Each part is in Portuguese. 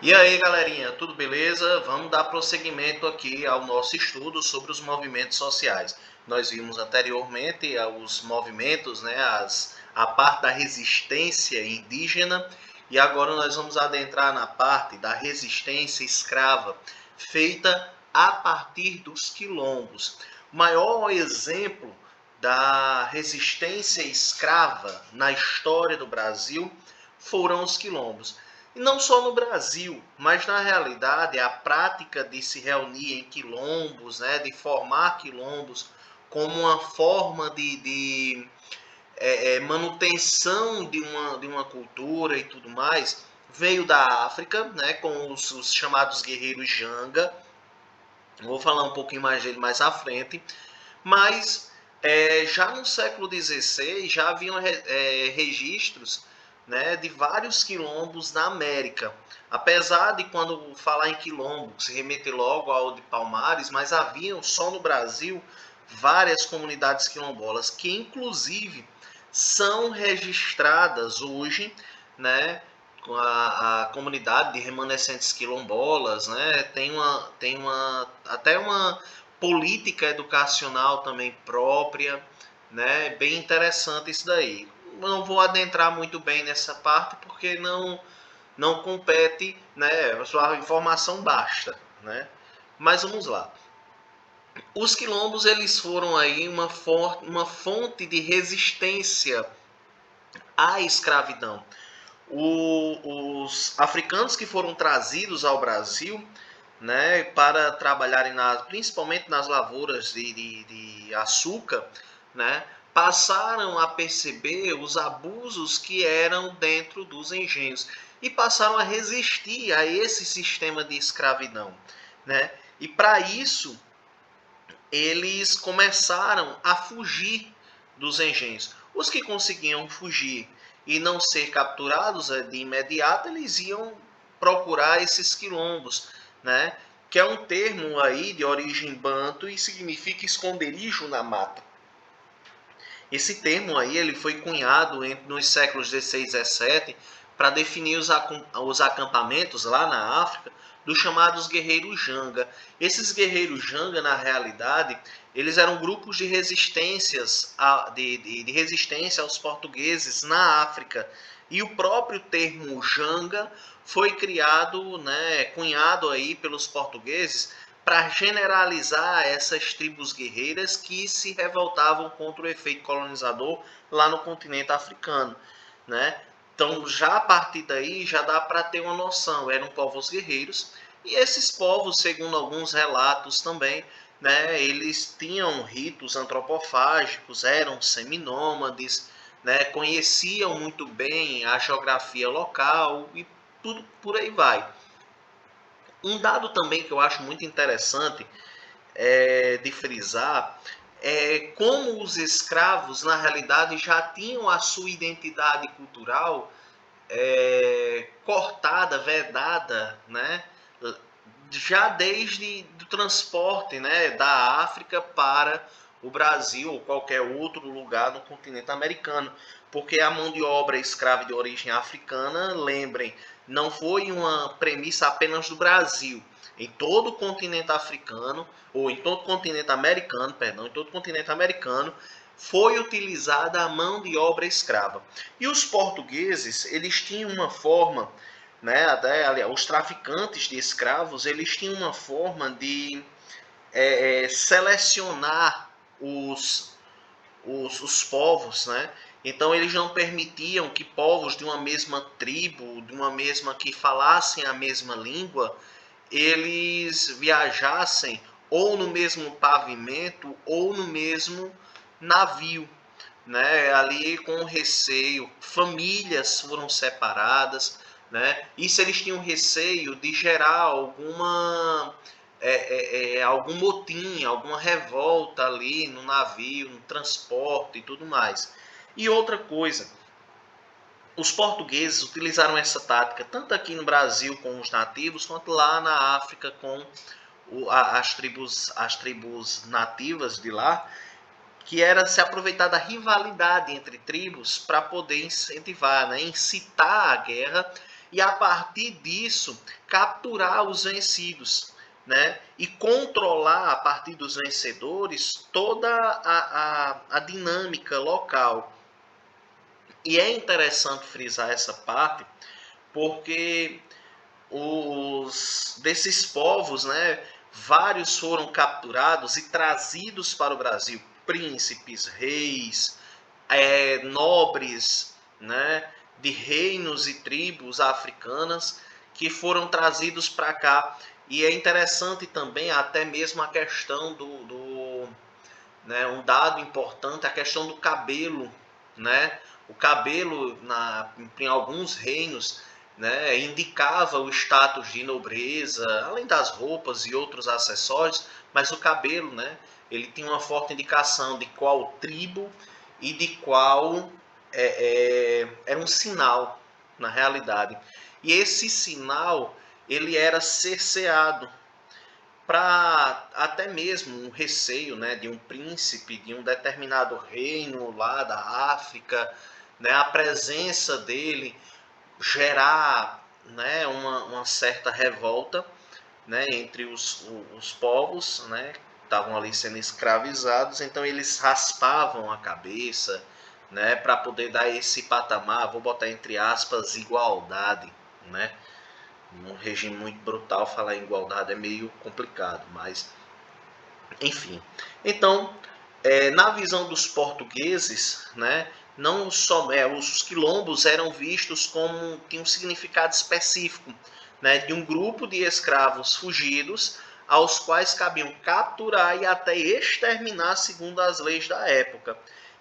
E aí, galerinha, tudo beleza? Vamos dar prosseguimento aqui ao nosso estudo sobre os movimentos sociais. Nós vimos anteriormente os movimentos, né, a parte da resistência indígena, e agora nós vamos adentrar na parte da resistência escrava, feita a partir dos quilombos. O maior exemplo da resistência escrava na história do Brasil foram os quilombos. E não só no Brasil, mas na realidade a prática de se reunir em quilombos, né, de formar quilombos como uma forma de manutenção de uma cultura e tudo mais, veio da África, né, com os chamados guerreiros Janga. Vou falar um pouquinho mais dele mais à frente, mas já no século XVI já haviam registros, né, de vários quilombos na América. Apesar de, quando falar em quilombo, se remeter logo ao de Palmares, mas haviam só no Brasil várias comunidades quilombolas que inclusive são registradas hoje, né, com a comunidade de remanescentes quilombolas, né, tem uma até uma política educacional também própria, né? Bem interessante isso daí. Não vou adentrar muito bem nessa parte porque não compete, né? A sua informação basta, né? Mas vamos lá. Os quilombos eles foram aí uma fonte de resistência à escravidão. Os africanos que foram trazidos ao Brasil, né, para trabalharem principalmente nas lavouras de açúcar, né, passaram a perceber os abusos que eram dentro dos engenhos e passaram a resistir a esse sistema de escravidão, né? E para isso eles começaram a fugir dos engenhos. Os que conseguiam fugir e não ser capturados de imediato, eles iam procurar esses quilombos, né? Que é um termo aí de origem banto e significa esconderijo na mata. Esse termo aí ele foi cunhado nos séculos XVI e XVII para definir os acampamentos lá na África dos chamados guerreiros Janga. Esses guerreiros Janga, na realidade, eles eram grupos de de resistência aos portugueses na África. E o próprio termo Janga foi criado, né, cunhado aí pelos portugueses para generalizar essas tribos guerreiras que se revoltavam contra o efeito colonizador lá no continente africano, né? Então, já a partir daí, já dá para ter uma noção. Eram povos guerreiros e esses povos, segundo alguns relatos também, né, eles tinham ritos antropofágicos, eram seminômades, né, conheciam muito bem a geografia local e tudo por aí vai. Um dado também que eu acho muito interessante de frisar é como os escravos, na realidade, já tinham a sua identidade cultural cortada, vedada, né? Já desde o transporte, né, da África para o Brasil ou qualquer outro lugar no continente americano, porque a mão de obra escrava de origem africana, lembrem, não foi uma premissa apenas do Brasil. Em todo o continente africano, ou em todo o continente americano, perdão, em todo o continente americano, foi utilizada a mão de obra escrava. E os portugueses, eles tinham uma forma, né, até aliás, os traficantes de escravos, eles tinham uma forma de selecionar os povos, né? Então eles não permitiam que povos de uma mesma tribo, de uma mesma que falassem a mesma língua, eles viajassem ou no mesmo pavimento ou no mesmo navio, né? Ali com receio, famílias foram separadas, né? Isso eles tinham receio de gerar algum motim, alguma revolta ali no navio, no transporte e tudo mais. E outra coisa, os portugueses utilizaram essa tática tanto aqui no Brasil com os nativos, quanto lá na África com as tribos nativas de lá, que era se aproveitar da rivalidade entre tribos para poder incentivar, né, incitar a guerra e a partir disso capturar os vencidos, né? E controlar a partir dos vencedores toda a dinâmica local. E é interessante frisar essa parte porque desses povos, né, vários foram capturados e trazidos para o Brasil, príncipes, reis, nobres, né, de reinos e tribos africanas que foram trazidos para cá. E é interessante também até mesmo a questão né, um dado importante, a questão do cabelo, né? O cabelo em alguns reinos, né, indicava o status de nobreza, além das roupas e outros acessórios, mas o cabelo, né, ele tinha uma forte indicação de qual tribo e de qual era um sinal na realidade. E esse sinal ele era cerceado para até mesmo um receio, né, de um príncipe de um determinado reino lá da África, né, a presença dele gerar, né, uma certa revolta, né, entre os povos, né, que estavam ali sendo escravizados. Então eles raspavam a cabeça, né, para poder dar esse patamar, vou botar entre aspas, igualdade, né? Num regime muito brutal, falar em igualdade é meio complicado, mas enfim. Então, na visão dos portugueses, né, não só os quilombos eram vistos como tinham um significado específico, né, de um grupo de escravos fugidos aos quais cabiam capturar e até exterminar segundo as leis da época.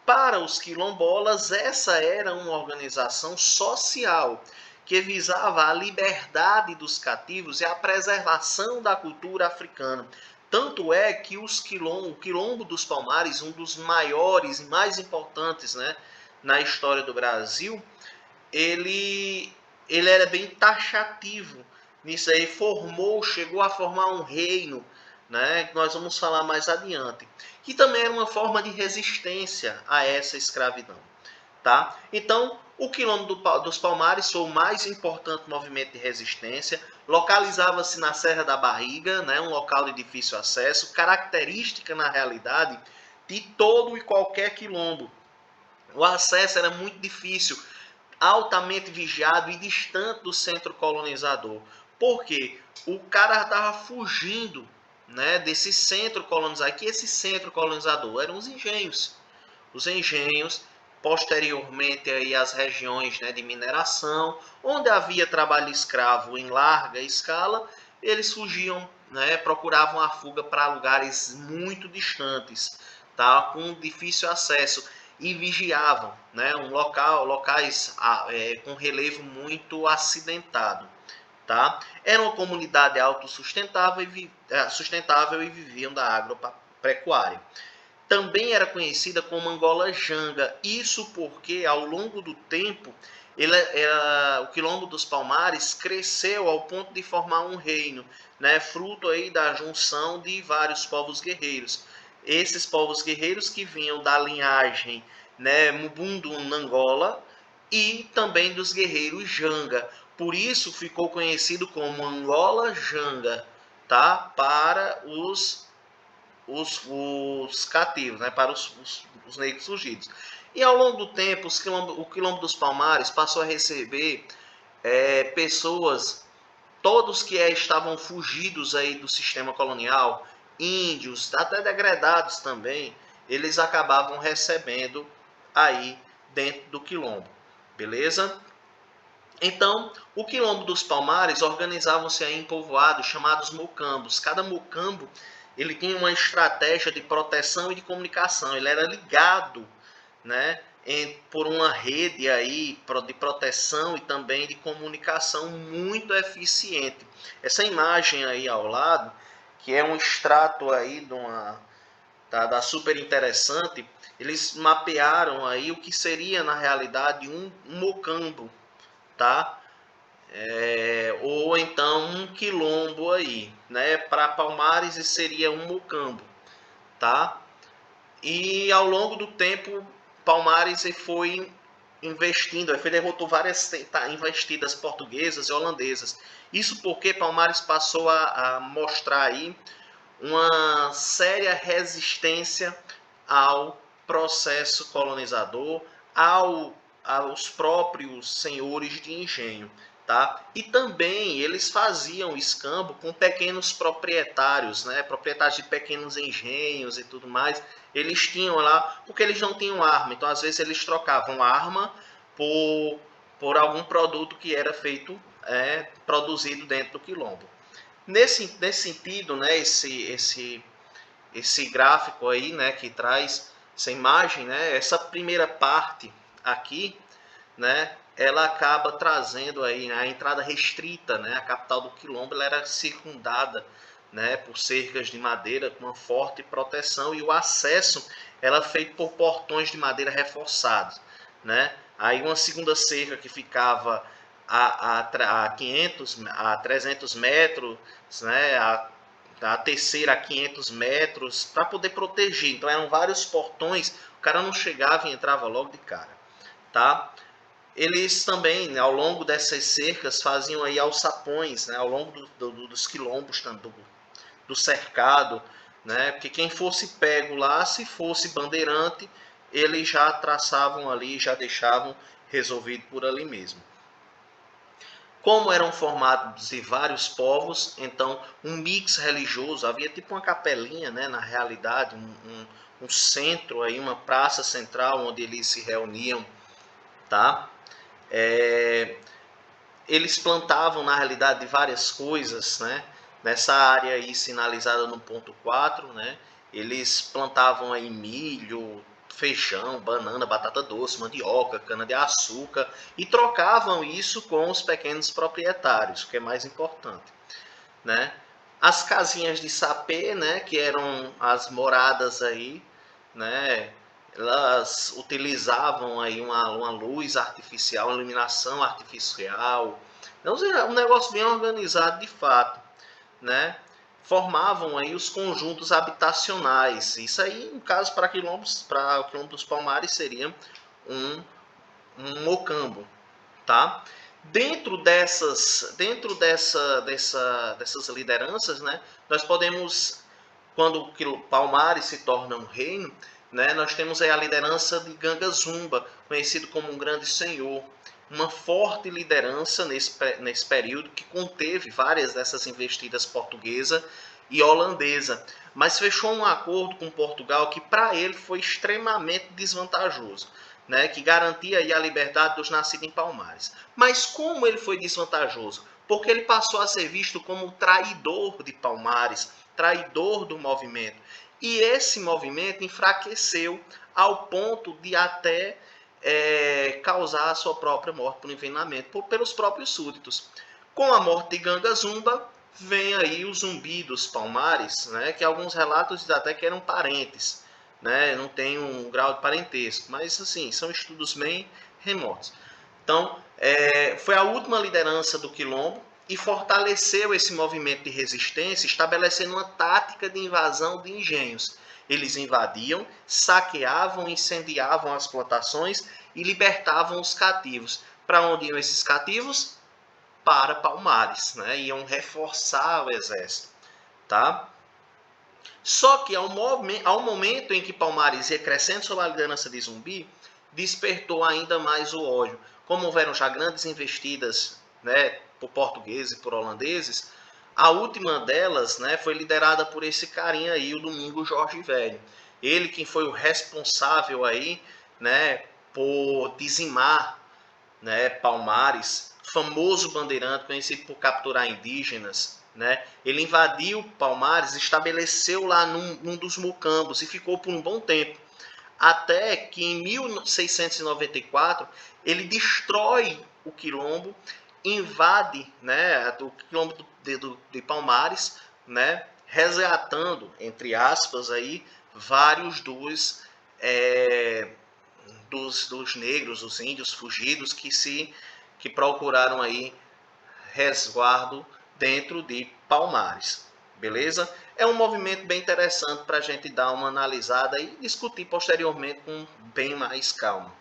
Para os quilombolas, essa era uma organização social que visava a liberdade dos cativos e a preservação da cultura africana. Tanto é que o Quilombo dos Palmares, um dos maiores e mais importantes, né, na história do Brasil, ele era bem taxativo nisso aí, chegou a formar um reino, né, que nós vamos falar mais adiante, que também era uma forma de resistência a essa escravidão. Tá? Então, o Quilombo dos Palmares foi o mais importante movimento de resistência, localizava-se na Serra da Barriga, né, um local de difícil acesso, característica na realidade de todo e qualquer quilombo. O acesso era muito difícil, altamente vigiado e distante do centro colonizador. Por quê? O cara estava fugindo, né, desse centro colonizador, que esse centro colonizador eram os engenhos. Os engenhos, posteriormente aí as regiões, né, de mineração, onde havia trabalho escravo em larga escala, eles fugiam, né, procuravam a fuga para lugares muito distantes, tá, com difícil acesso, e vigiavam, né, locais com relevo muito acidentado. Tá? Era uma comunidade autossustentável sustentável e viviam da agropecuária. Também era conhecida como Angola Janga. Isso porque, ao longo do tempo, o Quilombo dos Palmares cresceu ao ponto de formar um reino, né, fruto aí da junção de vários povos guerreiros. Esses povos guerreiros que vinham da linhagem, né, Mbundu Nangola e também dos guerreiros Janga. Por isso ficou conhecido como Angola Janga, tá? Para os cativos, né, para os negros fugidos. E ao longo do tempo, o Quilombo dos Palmares passou a receber pessoas, todos que estavam fugidos aí do sistema colonial, índios, até degredados também, eles acabavam recebendo aí dentro do Quilombo, beleza? Então, o Quilombo dos Palmares organizavam-se em povoados chamados mocambos. Cada mocambo ele tinha uma estratégia de proteção e de comunicação. Ele era ligado, né, por uma rede aí de proteção e também de comunicação muito eficiente. Essa imagem aí ao lado, que é um extrato aí da super interessante, eles mapearam aí o que seria na realidade um mocambo, tá? Ou então um quilombo aí, né? Para Palmares seria um mocambo, tá? E ao longo do tempo, Palmares foi investindo, ele derrotou várias investidas portuguesas e holandesas. Isso porque Palmares passou a mostrar aí uma séria resistência ao processo colonizador, aos próprios senhores de engenho. Tá? E também eles faziam escambo com pequenos proprietários, né? Proprietários de pequenos engenhos e tudo mais. Eles tinham lá, porque eles não tinham arma, então às vezes eles trocavam arma por algum produto que era feito, produzido dentro do quilombo. Nesse sentido, né, esse gráfico aí, né, que traz essa imagem, né, essa primeira parte aqui, né, ela acaba trazendo aí, né, a entrada restrita, né, a capital do quilombo ela era circundada, né, por cercas de madeira com uma forte proteção e o acesso era feito por portões de madeira reforçados, né. Aí uma segunda cerca que ficava a 500, a 300 metros, né, a terceira a 500 metros, para poder proteger. Então eram vários portões, o cara não chegava e entrava logo de cara, tá? Eles também, né, ao longo dessas cercas, faziam aí alçapões, né, ao longo dos quilombos do cercado, né, porque quem fosse pego lá, se fosse bandeirante, eles já traçavam ali, já deixavam resolvido por ali mesmo. Como eram formados de vários povos, então um mix religioso, havia tipo uma capelinha, né, na realidade, um centro, aí, uma praça central onde eles se reuniam, tá? Eles plantavam, na realidade, várias coisas, né? Nessa área aí sinalizada no ponto 4, né? Eles plantavam aí milho, feijão, banana, batata doce, mandioca, cana-de-açúcar e trocavam isso com os pequenos proprietários, o que é mais importante, né? As casinhas de sapê, né, que eram as moradas aí, né, elas utilizavam aí uma luz artificial, uma iluminação artificial, então, um negócio bem organizado de fato, né? Formavam aí os conjuntos habitacionais. Isso aí, no caso, para o quilombo dos Palmares, seria um, um mocambo, tá? Dessas lideranças, né, nós podemos, quando o Palmares se torna um reino, né, nós temos aí a liderança de Ganga Zumba, conhecido como um grande senhor, uma forte liderança nesse período que conteve várias dessas investidas portuguesa e holandesa, mas fechou um acordo com Portugal que para ele foi extremamente desvantajoso, né, que garantia aí a liberdade dos nascidos em Palmares. Mas como ele foi desvantajoso? Porque ele passou a ser visto como traidor de Palmares, traidor do movimento. E esse movimento enfraqueceu ao ponto de até causar a sua própria morte por envenenamento pelos próprios súditos. Com a morte de Ganga Zumba, vem aí o Zumbi dos Palmares, né, que alguns relatos dizem até que eram parentes, né, não tem um grau de parentesco, mas assim, são estudos bem remotos. Então, foi a última liderança do Quilombo e fortaleceu esse movimento de resistência, estabelecendo uma tática de invasão de engenhos. Eles invadiam, saqueavam, incendiavam as plantações e libertavam os cativos. Para onde iam esses cativos? Para Palmares, né? Iam reforçar o exército, tá? Só que ao momento em que Palmares ia crescendo sob a liderança de Zumbi, despertou ainda mais o ódio. Como houveram já grandes investidas, né, por portugueses e por holandeses, a última delas, né, foi liderada por esse carinha aí, o Domingos Jorge Velho. Ele quem foi o responsável aí, né, por dizimar, né, Palmares, famoso bandeirante conhecido por capturar indígenas, né? Ele invadiu Palmares, estabeleceu lá num dos mocambos e ficou por um bom tempo. Até que em 1694 ele destrói o quilombo, invade, né, o quilombo de Palmares, né, resgatando, entre aspas, aí, vários dos negros, dos índios fugidos que procuraram aí resguardo dentro de Palmares, beleza? É um movimento bem interessante para a gente dar uma analisada e discutir posteriormente com bem mais calma.